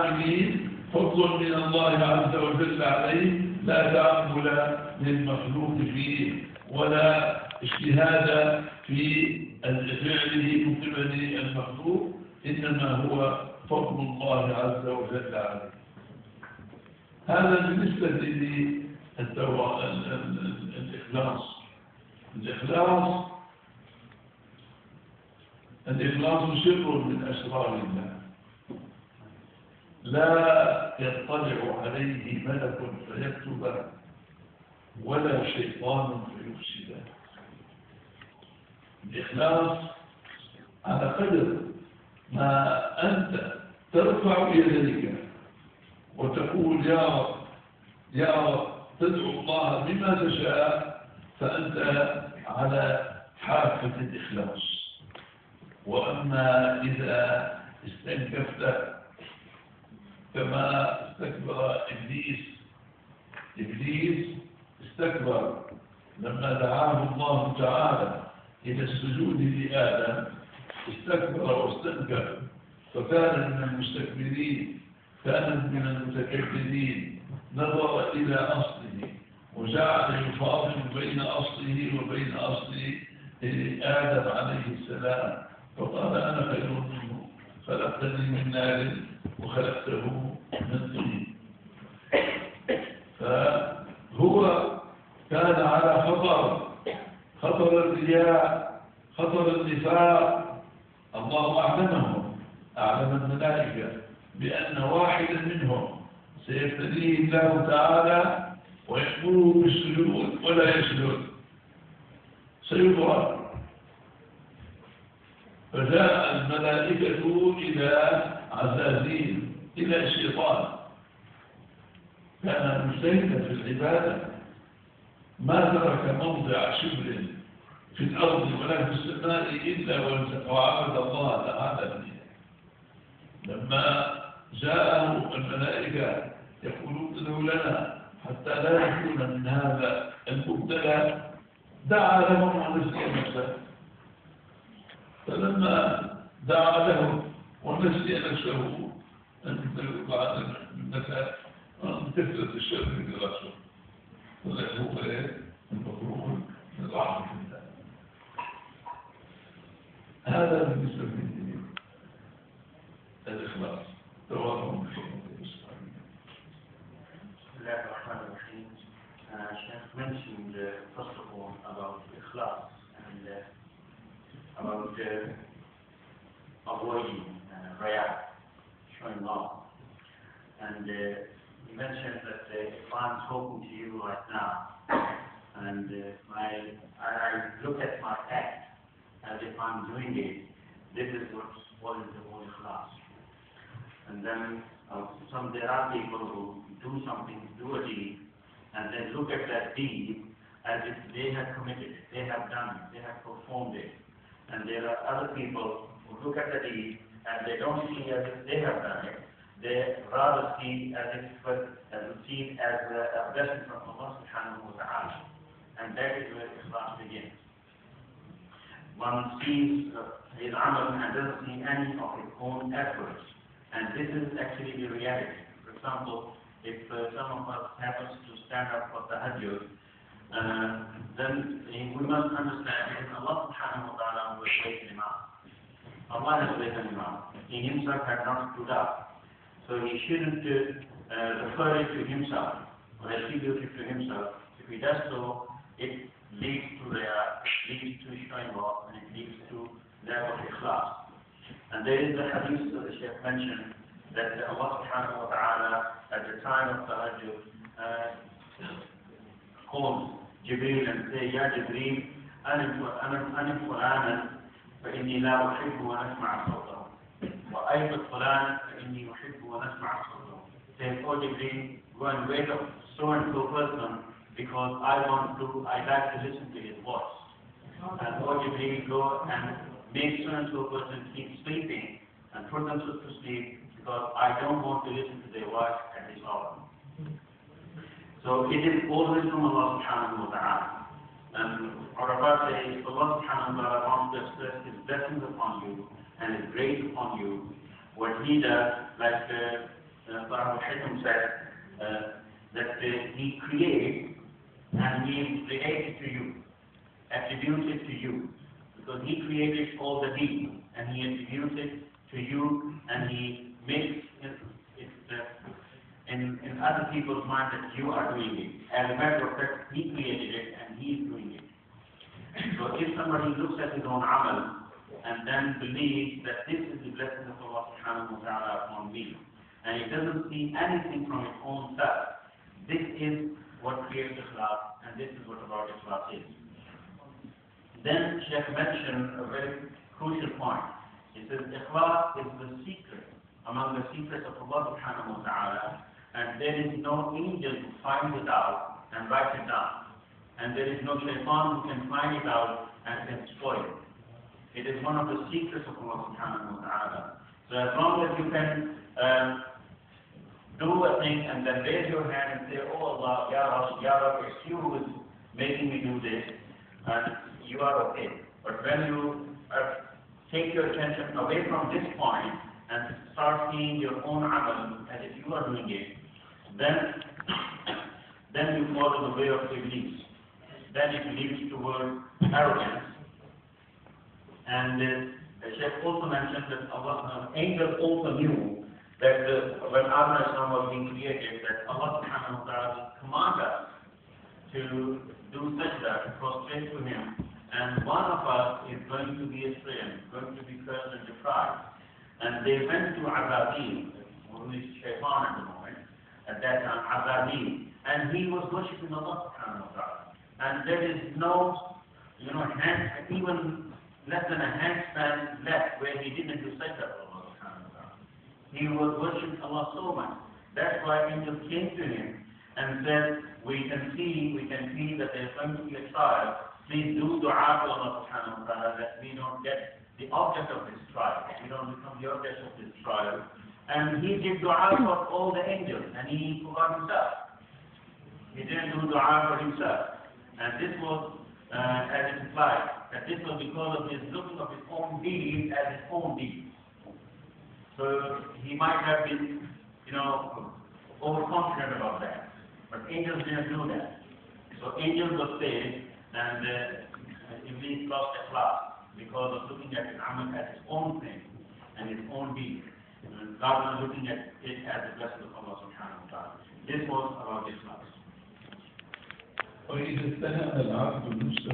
العاملين فضل من الله عز وجل عليه، لا تأمل للمخلوق فيه ولا اجتهاد في فعله من قبل المخلوق، إنما هو فضل الله عز وجل عليه. هذا بالنسبة للإخلاص. الإخلاص سر من أسرار الله لا يطلع عليه ملك فيكتبه ولا شيطان فيفسده. الإخلاص على قدر ما أنت ترفع يديك وتقول يا رب يا رب، تدعو الله بما تشاء، فأنت على حافة الإخلاص. وأما إذا استنكفت كما استكبر إبليس استكبر لما دعاه الله تعالى إلى السجود لآدم، استكبر واستنكف فكان من المستكبرين، كان من المتكبرين، نظر إلى أصله وجعل يفاضل بين أصله وبين أصل آدم عليه السلام، فقال أنا خير منه، خلقتني من نار وخلقته من طين. فهو كان على خطر الرياء، خطر النفاق. الله أعلم الملائكة بأن واحدا منهم سيبتليه الله تعالى ويأمره بالسجود ولا يسجد، سيضرب. فجاء الملائكة إلى عزازيل، إلى الشيطان، كان مجتهدا في العبادة، ما ترك موضع شبر في الأرض ولا في السماء إلا وعبد الله تعالى فيه. لما جاءه الملائكة يقولون ادعوا لنا حتى لا يكون من هذا المبتلى، دعا لهم ونسي نفسه. فلما دعا لهم ونسي نفسه بعد من كثرة الشر في رأسه، هو المفروض من رحمة الله. هذا بالنسبة للإخلاص. توافق بسم الله الرحمن الرحيم. Shaykh mentioned first of all about ikhlas and about avoiding raya, showing off. And he mentioned that if I'm talking to you right now and I look at my act as if I'm doing it, this is what is the whole ikhlas. And then there are people who do something, do a deed, and then look at that deed as if they have committed it, they have done it, they have performed it. And there are other people who look at the deed and they don't see as if they have done it. They rather see as if it as a blessing from Allah subhanahu wa ta'ala. And that is where Ikhlas begins. One sees his amal and doesn't see any of his own efforts. And this is actually the reality. For example, if some of us happens to stand up for tahajjud, then we must understand that Allah subhanahu wa ta'ala will raise him up. Allah has raised him up. He himself had not stood up. So he shouldn't refer it to himself or attribute it to himself. If he does so, it leads to leads to showing off, and it leads to lack of ikhlas. And there is the hadith that the Shaykh mentioned that Allah subhanahu wa ta'ala at the time of tahajjud calls Jibreel and say, Ya Jibreel, أنا فلانا فإني لا أحب ونسمع صوته وأيضا فلان فإني أحب ونسمع صوته. Say, oh Jibreel, go and wake up so and so person because I like to listen to his voice. And oh Jibreel, go and make so and so person keep sleeping and put them to sleep because I don't want to listen to their voice at this hour. So it is always from Allah subhanahu wa ta'ala. And Arafat says, Allah subhanahu wa ta'ala wants to express His blessings upon you and His grace upon you. What He does, like Sahib al-Hikam said that he creates and he relates to you, attributes it to you, because he created all the deeds and he attributes it to you, and he makes it in other people's mind that you are doing it. As a matter of fact, he created it and he is doing it. So if somebody looks at his own amal and then believes that this is the blessing of Allah subhanahu wa ta'ala upon me, and he doesn't see anything from his own self, this is what creates ikhlas, and this is what about ikhlas is. Then Shaykh mentioned a very crucial point. He says ikhlas is the secret among the secrets of Allah subhanahu wa ta'ala, and there is no angel who finds it out and writes it down. And there is no shaitan who can find it out and can spoil it. It is one of the secrets of Allah subhanahu wa ta'ala. So as long as you can do a thing and then raise your hand and say, oh Allah, Ya Rab, it's you who is making me do this, and you are okay. But when you take your attention away from this point and start seeing your own amal as if you are doing it, then you follow the way of Iblis. Then it leads toward arrogance. And the Shaykh also mentioned that Allah, angels also knew that when Adam Islam was being created, that Allah subhanahu wa ta'ala command us to do sajda, to prostrate to Him, and one of us is going to be astray, going to be cursed and deprived. And they went to Azabil, who is Shaitan at the moment, at that time, Azabil, and he was worshipping Allah subhanahu wa ta'ala. And there is no, even less than a handspan left where he didn't do sajda for Allah subhanahu wa ta'ala. He was worshipping Allah so much. That's why angels came to him and said, we can see that there is going to be a trial. Please do dua to Allah subhanahu wa ta'ala that we don't get the object of this trial. We don't become the object of this trial. And he did dua for all the angels, and he forgot himself. He didn't do dua for himself. And this was, as it implied, that this was because of his looking of his own deeds as his own deeds. So he might have been, overconfident about that. But angels didn't do that. So angels were saved, and Iblis lost at last because of looking at his amal as his own thing and his own deed. And God was looking at it as the blessing of Allah subhanahu wa ta'ala. This was about Islam. وإذا استلم العبد المسلم